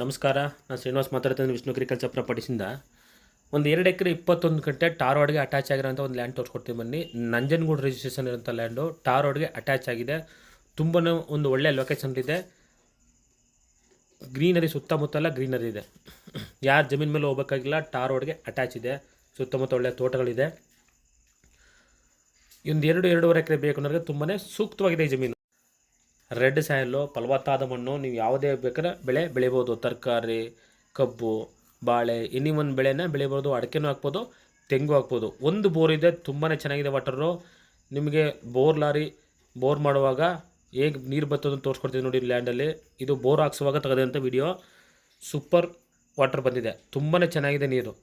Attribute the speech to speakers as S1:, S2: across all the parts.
S1: ನಮಸ್ಕಾರ, ನಾನು ಶ್ರೀನಿವಾಸ್ ಮಾತಾಡ್ತೀನಿ ವಿಷ್ಣು ಅಗ್ರಿಕಲ್ಚರ್ ಪ್ರಾಪರ್ಟೀಸಿಂದ. ಒಂದು 2 ಎಕರೆ 21 ಗಂಟೆ ಟಾರ್ ರೋಡ್ಗೆ ಅಟ್ಯಾಚ್ ಆಗಿರೋಂಥ ಒಂದು ಲ್ಯಾಂಡ್ ತೋರಿಸ್ಕೊಡ್ತೀವಿ ಬನ್ನಿ. ನಂಜನಗೂಡು ರಿಜಿಸ್ಟ್ರೇಷನ್ ಇರೋಂಥ ಲ್ಯಾಂಡು ಟಾರ್ ರೋಡ್ಗೆ ಅಟ್ಯಾಚ್ ಆಗಿದೆ. ತುಂಬಾ ಒಂದು ಒಳ್ಳೆ ಲೊಕೇಶನ್ಲಿದೆ. ಗ್ರೀನರಿ ಸುತ್ತಮುತ್ತಲ ಗ್ರೀನರಿ ಇದೆ. ಯಾರು ಜಮೀನು ಮೇಲೆ ಹೋಗಬೇಕಾಗಿಲ್ಲ, ಟಾರ್ ರೋಡ್ಗೆ ಅಟ್ಯಾಚ್ ಇದೆ. ಸುತ್ತಮುತ್ತ ಒಳ್ಳೆ ತೋಟಗಳಿದೆ. ಒಂದು 2-2.5 ಎಕರೆ ಬೇಕು ಅನ್ನೋರಿಗೆ ತುಂಬಾ ಸೂಕ್ತವಾಗಿದೆ ಈ ಜಮೀನು. ರೆಡ್ ಸಾಯಿಲು, ಫಲವತ್ತಾದ ಮಣ್ಣು, ನೀವು ಯಾವುದೇ ಬೇಕಾದ್ರೆ ಬೆಳೆ ಬೆಳಿಬೋದು. ತರಕಾರಿ, ಕಬ್ಬು, ಬಾಳೆ, ಎನಿ ಒಂದು ಬೆಳೆನ ಬೆಳಿಬೋದು. ಅಡಿಕೆನೂ ಹಾಕ್ಬೋದು, ತೆಂಗು ಹಾಕ್ಬೋದು. ಒಂದು ಬೋರ್ ಇದೆ, ತುಂಬಾ ಚೆನ್ನಾಗಿದೆ ವಾಟರು. ನಿಮಗೆ ಬೋರ್ ಮಾಡುವಾಗ ಹೇಗೆ ನೀರು ಬರ್ತದನ್ನು ತೋರಿಸ್ಕೊಡ್ತೀವಿ ನೋಡಿ ಲ್ಯಾಂಡಲ್ಲಿ. ಇದು ಬೋರ್ ಹಾಕ್ಸುವಾಗ ತೆಗೆದಂಥ ವಿಡಿಯೋ. ಸೂಪರ್ ವಾಟರ್ ಬಂದಿದೆ, ತುಂಬಾ ಚೆನ್ನಾಗಿದೆ ನೀರು.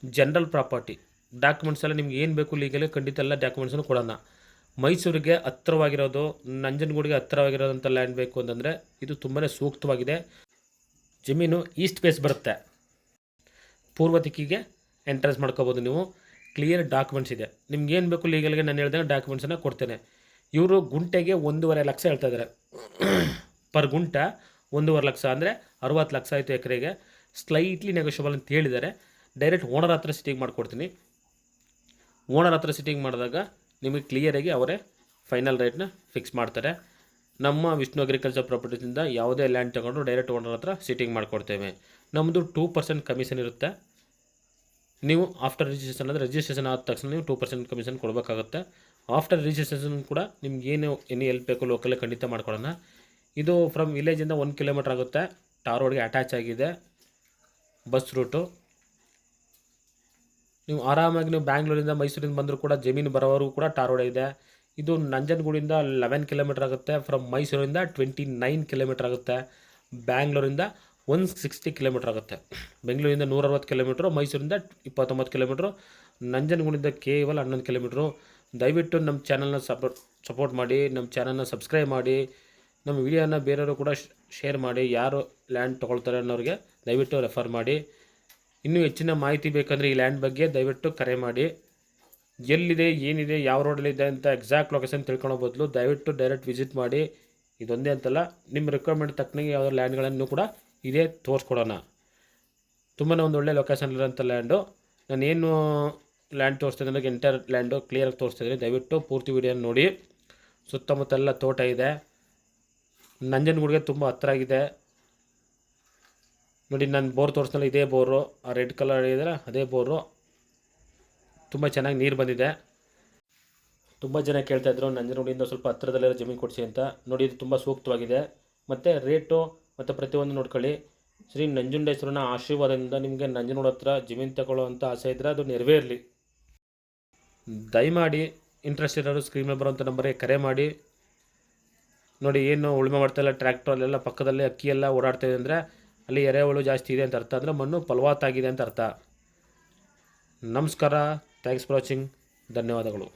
S1: ಜನರಲ್ ಪ್ರಾಪರ್ಟಿ ಡಾಕ್ಯುಮೆಂಟ್ಸ್ ಎಲ್ಲ ನಿಮ್ಗೆ ಏನು ಬೇಕು ಲೀಗಲಿ ಖಂಡಿತ ಎಲ್ಲ ಡಾಕ್ಯುಮೆಂಟ್ಸನ್ನು ಕೊಡೋಣ. ಮೈಸೂರಿಗೆ ಹತ್ತಿರವಾಗಿರೋದು, ನಂಜನಗೂಡಿಗೆ ಹತ್ತಿರವಾಗಿರೋದಂಥ ಲ್ಯಾಂಡ್ ಬೇಕು ಅಂತಂದರೆ ಇದು ತುಂಬಾ ಸೂಕ್ತವಾಗಿದೆ. ಜಮೀನು ಈಸ್ಟ್ ಫೇಸ್ ಬರುತ್ತೆ, ಪೂರ್ವ ದಿಕ್ಕಿಗೆ ಎಂಟ್ರೆನ್ಸ್ ಮಾಡ್ಕೋಬೋದು ನೀವು. ಕ್ಲಿಯರ್ ಡಾಕ್ಯುಮೆಂಟ್ಸ್ ಇದೆ. ನಿಮ್ಗೆ ಏನು ಬೇಕು ಲೀಗಲ್ಗೆ ನಾನು ಹೇಳ್ದಂಗೆ ಡಾಕ್ಯುಮೆಂಟ್ಸನ್ನು ಕೊಡ್ತೇನೆ. ಇವರು ಗುಂಟೆಗೆ 1.5 ಲಕ್ಷ ಹೇಳ್ತಾ ಇದ್ದಾರೆ. ಪರ್ ಗುಂಟ 1.5 ಲಕ್ಷ ಅಂದರೆ 60 ಲಕ್ಷ ಆಯಿತು ಎಕರೆಗೆ. ಸ್ಲೈಟ್ಲಿ ನೆಗೋಷಿಯಬಲ್ ಅಂತ ಹೇಳಿದ್ದಾರೆ. ಡೈರೆಕ್ಟ್ ಓನರ್ ಹತ್ರ ಸಿಟ್ಟಿಂಗ್ ಮಾಡಿಕೊಡ್ತೀನಿ. ಓನರ್ ಹತ್ರ ಸಿಟ್ಟಿಂಗ್ ಮಾಡಿದಾಗ ನಿಮಗೆ ಕ್ಲಿಯರಾಗಿ ಅವರೇ ಫೈನಲ್ ರೇಟ್ನ ಫಿಕ್ಸ್ ಮಾಡ್ತಾರೆ. ನಮ್ಮ ವಿಷ್ಣು ಅಗ್ರಿಕಲ್ಚರ್ ಪ್ರಾಪರ್ಟೀಸಿಂದ ಯಾವುದೇ ಲ್ಯಾಂಡ್ ತಗೊಂಡು ಡೈರೆಕ್ಟ್ ಓನರ್ ಹತ್ರ ಸಿಟ್ಟಿಂಗ್ ಮಾಡಿಕೊಡ್ತೇವೆ. ನಮ್ಮದು 2% ಕಮಿಷನ್ ಇರುತ್ತೆ. ನೀವು ಆಫ್ಟರ್ ರಿಜಿಸ್ಟ್ರೇಷನ್ ಅಂದರೆ ರಿಜಿಸ್ಟ್ರೇಷನ್ ಆದ ತಕ್ಷಣ ನೀವು 2% ಕಮಿಷನ್ ಕೊಡಬೇಕಾಗುತ್ತೆ. ಆಫ್ಟರ್ ರಿಜಿಸ್ಟ್ರೇಷನ್ ಕೂಡ ನಿಮ್ಗೆ ಎನಿ ಹೆಲ್ಪ್ ಬೇಕು ಲೋಕಲ್ಲೇ ಖಂಡಿತ ಮಾಡ್ಕೊಡೋಣ. ಇದು ಫ್ರಮ್ ವಿಲೇಜಿಂದ 1 ಕಿಲೋಮೀಟ್ರ್ ಆಗುತ್ತೆ. ಟಾರ್ ರೋಡ್ಗೆ ಅಟ್ಯಾಚ್ ಆಗಿದೆ, ಬಸ್ ರೂಟು. ನೀವು ಆರಾಮಾಗಿ ನೀವು ಬ್ಯಾಂಗ್ಳೂರಿಂದ ಮೈಸೂರಿಂದ ಬಂದರೂ ಕೂಡ ಜಮೀನು ಬರೋವರೆಗೂ ಕೂಡ ಟಾರ್ ರೋಡ್ ಇದೆ. ಇದು ನಂಜನಗೂಡಿಂದ 11 ಕಿಲೋಮೀಟ್ರ್ ಆಗುತ್ತೆ. ಫ್ರಮ್ ಮೈಸೂರಿಂದ 29 ಕಿಲೋಮೀಟ್ರ್ ಆಗುತ್ತೆ. ಬ್ಯಾಂಗ್ಳೂರಿಂದ 160 ಕಿಲೋಮೀಟ್ರ್ ಆಗುತ್ತೆ. ಬೆಂಗಳೂರಿಂದ 160 ಕಿಲೋಮೀಟ್ರು, ಮೈಸೂರಿಂದ 29 ಕಿಲೋಮೀಟ್ರು, ನಂಜನಗೂಡಿಂದ ಕೇವಲ 11 ಕಿಲೋಮೀಟ್ರು. ದಯವಿಟ್ಟು ನಮ್ಮ ಚಾನಲ್ನ ಸಪೋರ್ಟ್ ಮಾಡಿ, ನಮ್ಮ ಚಾನಲ್ನ ಸಬ್ಸ್ಕ್ರೈಬ್ ಮಾಡಿ, ನಮ್ಮ ವಿಡಿಯೋನ ಬೇರೆಯವರು ಕೂಡ ಶೇರ್ ಮಾಡಿ. ಯಾರು ಲ್ಯಾಂಡ್ ತೊಗೊಳ್ತಾರೆ ಅನ್ನೋರಿಗೆ ದಯವಿಟ್ಟು ರೆಫರ್ ಮಾಡಿ. ಇನ್ನೂ ಹೆಚ್ಚಿನ ಮಾಹಿತಿ ಬೇಕಂದರೆ ಈ ಲ್ಯಾಂಡ್ ಬಗ್ಗೆ ದಯವಿಟ್ಟು ಕರೆ ಮಾಡಿ. ಎಲ್ಲಿದೆ, ಏನಿದೆ, ಯಾವ ರೋಡಲ್ಲಿದೆ ಅಂತ ಎಕ್ಸಾಕ್ಟ್ ಲೊಕೇಶನ್ ತಿಳ್ಕೊಳ್ಳೋ ಬದಲು ದಯವಿಟ್ಟು ಡೈರೆಕ್ಟ್ ವಿಸಿಟ್ ಮಾಡಿ. ಇದೊಂದೇ ಅಂತಲ್ಲ, ನಿಮ್ಮ ರಿಕ್ವೈರ್ಮೆಂಟ್ ತಕ್ಕನಾಗಿ ಯಾವುದೋ ಲ್ಯಾಂಡ್ಗಳನ್ನು ಕೂಡ ಇದೇ ತೋರಿಸ್ಕೊಡೋಣ. ತುಂಬಾ ಒಂದು ಒಳ್ಳೆ ಲೊಕೇಶನ್ಲಿರೋಂಥ ಲ್ಯಾಂಡು. ನಾನೇನು ಲ್ಯಾಂಡ್ ತೋರಿಸ್ತಿದ್ದೆ ಅಂದರೆ ಎಂಟರ್ ಲ್ಯಾಂಡು ಕ್ಲಿಯರಾಗಿ ತೋರಿಸ್ತಿದ್ದೀನಿ. ದಯವಿಟ್ಟು ಪೂರ್ತಿ ವಿಡಿಯೋನ ನೋಡಿ. ಸುತ್ತಮುತ್ತೆಲ್ಲ ತೋಟ ಇದೆ. ನಂಜನಗೂಡಿಗೆ ತುಂಬ ಹತ್ತಿರ ಆಗಿದೆ ನೋಡಿ. ನಾನು ಬೋರ್ ತೋರಿಸ್ನಲ್ಲ, ಇದೇ ಬೋರು. ಆ ರೆಡ್ ಕಲರ್ ಇದ್ದರೆ ಅದೇ ಬೋರು. ತುಂಬ ಚೆನ್ನಾಗಿ ನೀರು ಬಂದಿದೆ. ತುಂಬ ಜನ ಕೇಳ್ತಾಯಿದ್ರು ನಂಜನಗೂಡಿಂದ ಸ್ವಲ್ಪ ಹತ್ತಿರದಲ್ಲಿರೋ ಜಮೀನು ಕೊಡಿಸಿ ಅಂತ. ನೋಡಿ, ಇದು ತುಂಬ ಸೂಕ್ತವಾಗಿದೆ. ಮತ್ತು ರೇಟು ಮತ್ತು ಪ್ರತಿಯೊಂದು ನೋಡ್ಕೊಳ್ಳಿ. ಶ್ರೀ ನಂಜುಂಡೇಶ್ವರನ ಆಶೀರ್ವಾದದಿಂದ ನಿಮಗೆ ನಂಜನಗೂಡು ಹತ್ರ ಜಮೀನು ತಗೊಳ್ಳೋವಂಥ ಆಸೆ ಇದ್ದರೆ ಅದು ನೆರವೇರಲಿ. ದಯಮಾಡಿ ಇಂಟ್ರೆಸ್ಟ್ ಇರೋರು ಸ್ಕ್ರೀನ್ ಮೇಲೆ ಬರೋಂಥ ನಂಬರಿಗೆ ಕರೆ ಮಾಡಿ. ನೋಡಿ, ಏನು ಉಳುಮೆ ಮಾಡ್ತಾಯಿಲ್ಲ, ಟ್ರ್ಯಾಕ್ಟ್ರಲ್ಲೆಲ್ಲ ಪಕ್ಕದಲ್ಲೇ ಅಕ್ಕಿಯೆಲ್ಲ ಓಡಾಡ್ತಾಯಿದೆ ಅಂದರೆ ಅಲ್ಲಿ ಎರೆಹುಳು ಜಾಸ್ತಿ ಇದೆ ಅಂತ ಅರ್ಥ. ಅಂದರೆ ಮಣ್ಣು ಫಲವತ್ತಾಗಿದೆ ಅಂತ ಅರ್ಥ. ನಮಸ್ಕಾರ, ಥ್ಯಾಂಕ್ಸ್ ಫಾರ್ ವಾಚಿಂಗ್. ಧನ್ಯವಾದಗಳು.